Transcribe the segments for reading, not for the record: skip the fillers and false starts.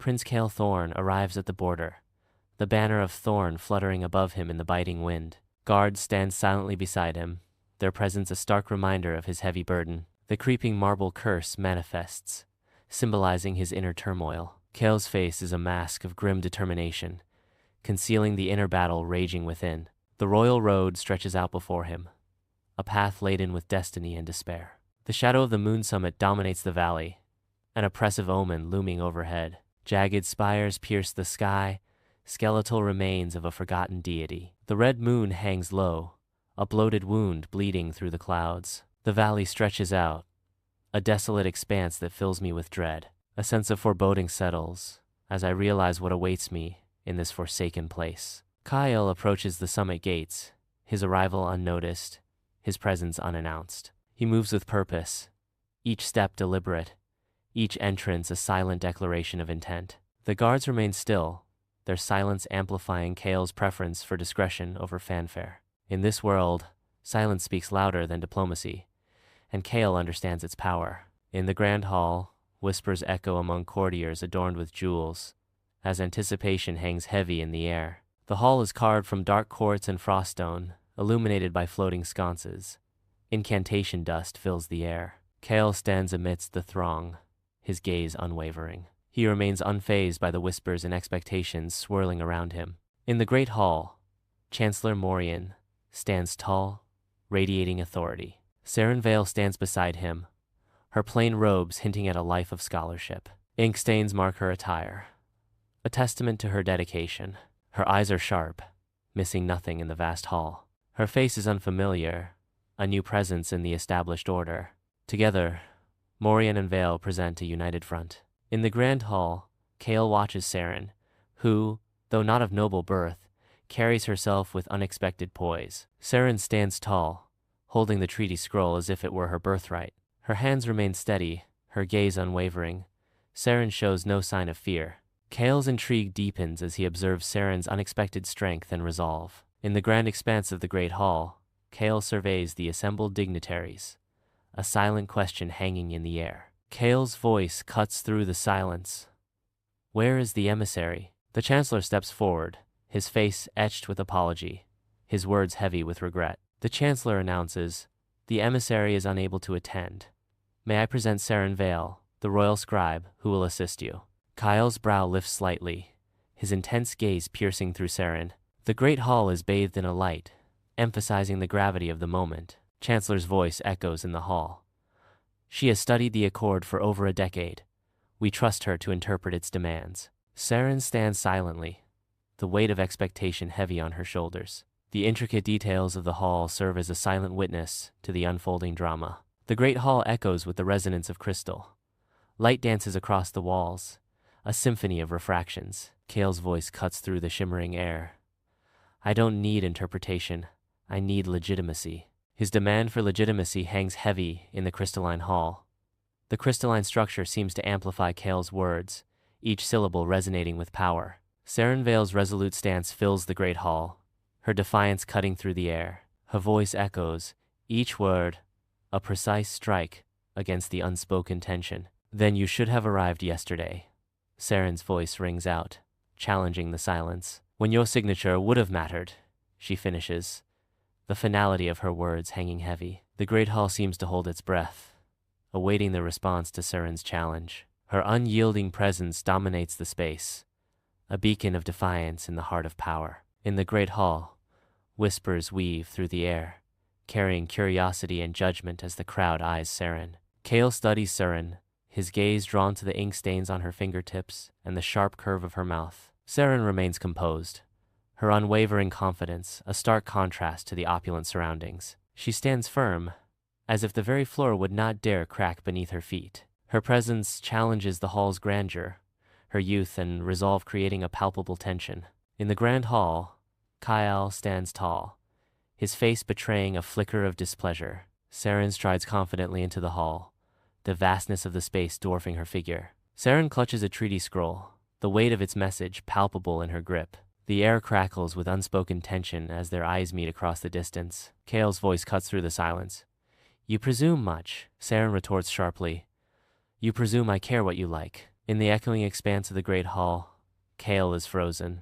Prince Kael Thorn arrives at the border, the banner of thorn fluttering above him in the biting wind. Guards stand silently beside him, their presence a stark reminder of his heavy burden. The creeping marble curse manifests, symbolizing his inner turmoil. Kael's face is a mask of grim determination, concealing the inner battle raging within. The royal road stretches out before him, a path laden with destiny and despair. The shadow of the moon summit dominates the valley, an oppressive omen looming overhead. Jagged spires pierce the sky, skeletal remains of a forgotten deity. The red moon hangs low, a bloated wound bleeding through the clouds. The valley stretches out, a desolate expanse that fills me with dread. A sense of foreboding settles as I realize what awaits me in this forsaken place. Kael approaches the summit gates, his arrival unnoticed, his presence unannounced. He moves with purpose, each step deliberate, each entrance a silent declaration of intent. The guards remain still, their silence amplifying Kael's preference for discretion over fanfare. In this world, silence speaks louder than diplomacy, and Kael understands its power. In the grand hall, whispers echo among courtiers adorned with jewels, as anticipation hangs heavy in the air. The hall is carved from dark quartz and froststone, illuminated by floating sconces. Incantation dust fills the air. Kael stands amidst the throng, his gaze unwavering. He remains unfazed by the whispers and expectations swirling around him. In the great hall, Chancellor Morian stands tall, radiating authority. Seren Vale stands beside him, her plain robes hinting at a life of scholarship. Ink stains mark her attire, a testament to her dedication. Her eyes are sharp, missing nothing in the vast hall. Her face is unfamiliar, a new presence in the established order. Together, Morian and Vale present a united front. In the grand hall, Kael watches Seren, who, though not of noble birth, carries herself with unexpected poise. Seren stands tall, holding the treaty scroll as if it were her birthright. Her hands remain steady, her gaze unwavering. Seren shows no sign of fear. Kael's intrigue deepens as he observes Seren's unexpected strength and resolve. In the grand expanse of the great hall, Kael surveys the assembled dignitaries, a silent question hanging in the air. Kael's voice cuts through the silence. Where is the emissary? The Chancellor steps forward, his face etched with apology, his words heavy with regret. The Chancellor announces, the emissary is unable to attend. May I present Seren Vale, the royal scribe, who will assist you. Kael's brow lifts slightly, his intense gaze piercing through Seren. The great hall is bathed in a light, emphasizing the gravity of the moment. Chancellor's voice echoes in the hall. She has studied the accord for over a decade. We trust her to interpret its demands. Seren stands silently, the weight of expectation heavy on her shoulders. The intricate details of the hall serve as a silent witness to the unfolding drama. The great hall echoes with the resonance of crystal. Light dances across the walls, a symphony of refractions. Kael's voice cuts through the shimmering air. I don't need interpretation. I need legitimacy. His demand for legitimacy hangs heavy in the crystalline hall. The crystalline structure seems to amplify Kael's words, each syllable resonating with power. Seren Vale's resolute stance fills the great hall, her defiance cutting through the air. Her voice echoes, each word a precise strike against the unspoken tension. Then you should have arrived yesterday. Seren's voice rings out, challenging the silence. When your signature would have mattered, she finishes, the finality of her words hanging heavy. The great hall seems to hold its breath, awaiting the response to Seren's challenge. Her unyielding presence dominates the space, a beacon of defiance in the heart of power. In the great hall, whispers weave through the air, carrying curiosity and judgment as the crowd eyes Seren. Kael studies Seren, his gaze drawn to the ink stains on her fingertips and the sharp curve of her mouth. Seren remains composed, her unwavering confidence a stark contrast to the opulent surroundings. She stands firm, as if the very floor would not dare crack beneath her feet. Her presence challenges the hall's grandeur, her youth and resolve creating a palpable tension. In the grand hall, Kael stands tall, his face betraying a flicker of displeasure. Seren strides confidently into the hall, the vastness of the space dwarfing her figure. Seren clutches a treaty scroll, the weight of its message palpable in her grip. The air crackles with unspoken tension as their eyes meet across the distance. Kael's voice cuts through the silence. You presume much, Seren retorts sharply. You presume I care what you like. In the echoing expanse of the great hall, Kale is frozen,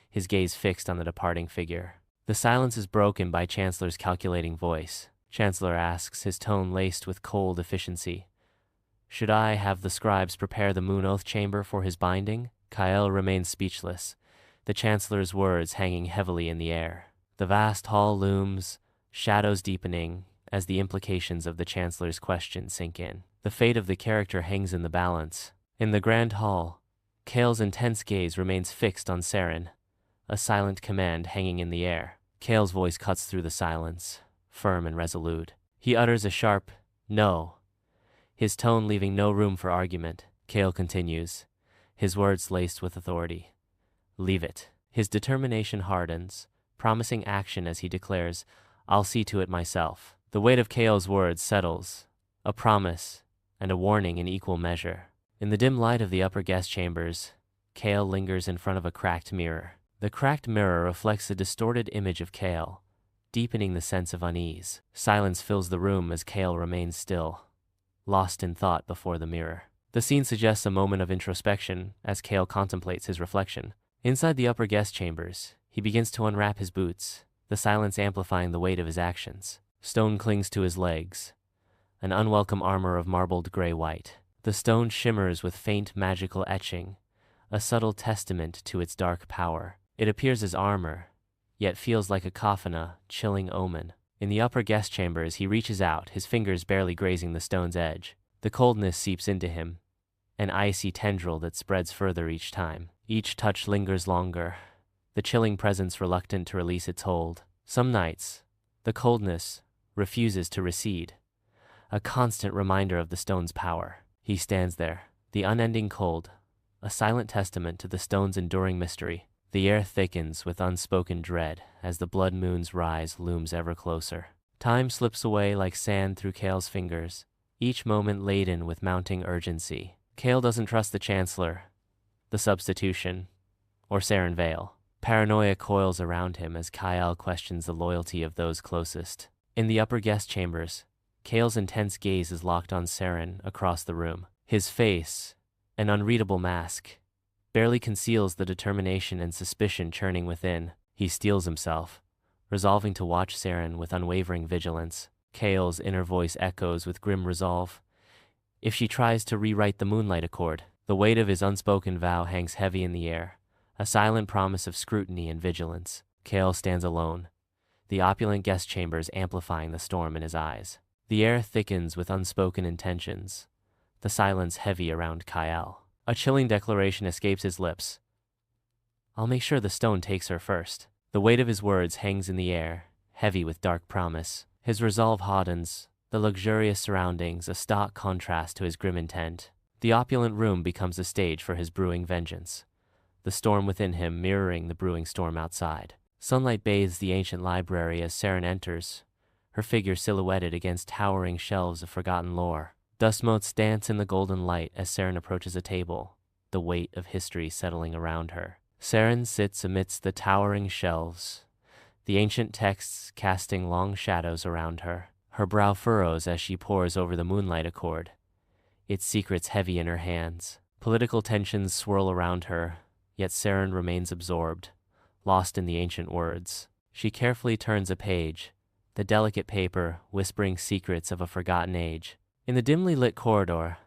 his gaze fixed on the departing figure. The silence is broken by Chancellor's calculating voice. Chancellor asks, his tone laced with cold efficiency. Should I have the scribes prepare the moon oath chamber for his binding? Kyle remains speechless, the Chancellor's words hanging heavily in the air. The vast hall looms, shadows deepening, as the implications of the Chancellor's question sink in. The fate of the character hangs in the balance. In the grand hall, Kale's intense gaze remains fixed on Saren, a silent command hanging in the air. Kale's voice cuts through the silence, firm and resolute. He utters a sharp, "No," his tone leaving no room for argument. Kale continues, his words laced with authority. "Leave it." His determination hardens, promising action as he declares, "I'll see to it myself." The weight of Kale's words settles, a promise and a warning in equal measure. In the dim light of the upper guest chambers, Kale lingers in front of a cracked mirror. The cracked mirror reflects a distorted image of Kale, deepening the sense of unease. Silence fills the room as Kale remains still, lost in thought before the mirror. The scene suggests a moment of introspection as Kale contemplates his reflection. Inside the upper guest chambers, he begins to unwrap his boots, the silence amplifying the weight of his actions. Stone clings to his legs, an unwelcome armor of marbled gray-white. The stone shimmers with faint magical etching, a subtle testament to its dark power. It appears as armor, yet feels like a coffin, chilling omen. In the upper guest chambers, he reaches out, his fingers barely grazing the stone's edge. The coldness seeps into him, an icy tendril that spreads further each time. Each touch lingers longer, the chilling presence reluctant to release its hold. Some nights, the coldness refuses to recede, a constant reminder of the stone's power. He stands there, the unending cold, a silent testament to the stone's enduring mystery. The air thickens with unspoken dread as the blood moon's rise looms ever closer. Time slips away like sand through Kale's fingers, each moment laden with mounting urgency. Kale doesn't trust the Chancellor, the substitution, or Saren Vale. Paranoia coils around him as Kyle questions the loyalty of those closest. In the upper guest chambers, Kale's intense gaze is locked on Saren across the room. His face, an unreadable mask, barely conceals the determination and suspicion churning within. He steels himself, resolving to watch Saren with unwavering vigilance. Kale's inner voice echoes with grim resolve. If she tries to rewrite the Moonlight Accord, the weight of his unspoken vow hangs heavy in the air, a silent promise of scrutiny and vigilance. Kale stands alone, the opulent guest chambers amplifying the storm in his eyes. The air thickens with unspoken intentions, the silence heavy around Kyle. A chilling declaration escapes his lips. "I'll make sure the stone takes her first." The weight of his words hangs in the air, heavy with dark promise. His resolve hardens, the luxurious surroundings a stark contrast to his grim intent. The opulent room becomes a stage for his brewing vengeance, the storm within him mirroring the brewing storm outside. Sunlight bathes the ancient library as Saren enters, her figure silhouetted against towering shelves of forgotten lore. Dust motes dance in the golden light as Saren approaches a table, the weight of history settling around her. Saren sits amidst the towering shelves, the ancient texts casting long shadows around her. Her brow furrows as she pores over the Moonlight Accord, its secrets heavy in her hands. Political tensions swirl around her, yet Saren remains absorbed, lost in the ancient words. She carefully turns a page, the delicate paper whispering secrets of a forgotten age. In the dimly lit corridor,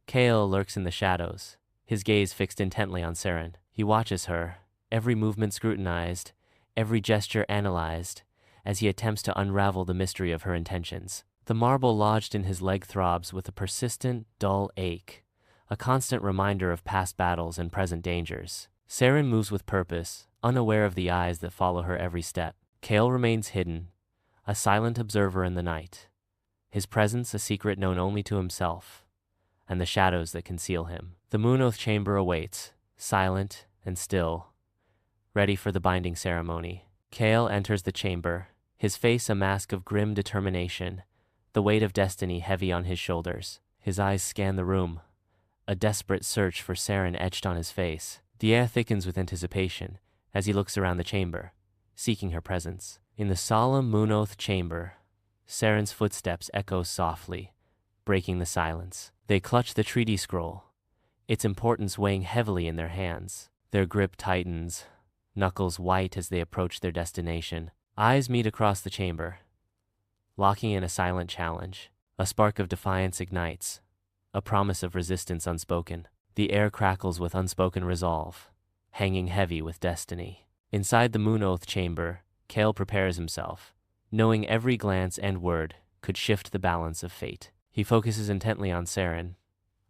Kale lurks in the shadows, his gaze fixed intently on Saren. He watches her, every movement scrutinized, every gesture analyzed, as he attempts to unravel the mystery of her intentions. The marble lodged in his leg throbs with a persistent, dull ache, a constant reminder of past battles and present dangers. Saren moves with purpose, unaware of the eyes that follow her every step. Kale remains hidden, a silent observer in the night, his presence a secret known only to himself, and the shadows that conceal him. The Moon Oath chamber awaits, silent and still, ready for the binding ceremony. Kale enters the chamber, his face a mask of grim determination, the weight of destiny heavy on his shoulders. His eyes scan the room, a desperate search for Saren etched on his face. The air thickens with anticipation as he looks around the chamber, seeking her presence. In the solemn Moon Oath chamber, Saren's footsteps echo softly, breaking the silence. They clutch the treaty scroll, its importance weighing heavily in their hands. Their grip tightens, knuckles white as they approach their destination. Eyes meet across the chamber, locking in a silent challenge. A spark of defiance ignites, a promise of resistance unspoken. The air crackles with unspoken resolve, hanging heavy with destiny. Inside the Moon Oath chamber, Kale prepares himself, knowing every glance and word could shift the balance of fate. He focuses intently on Saren,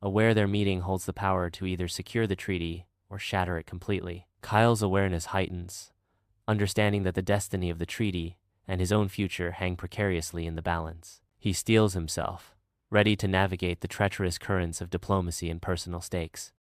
aware their meeting holds the power to either secure the treaty or shatter it completely. Kyle's awareness heightens, understanding that the destiny of the treaty and his own future hang precariously in the balance. He steels himself, ready to navigate the treacherous currents of diplomacy and personal stakes.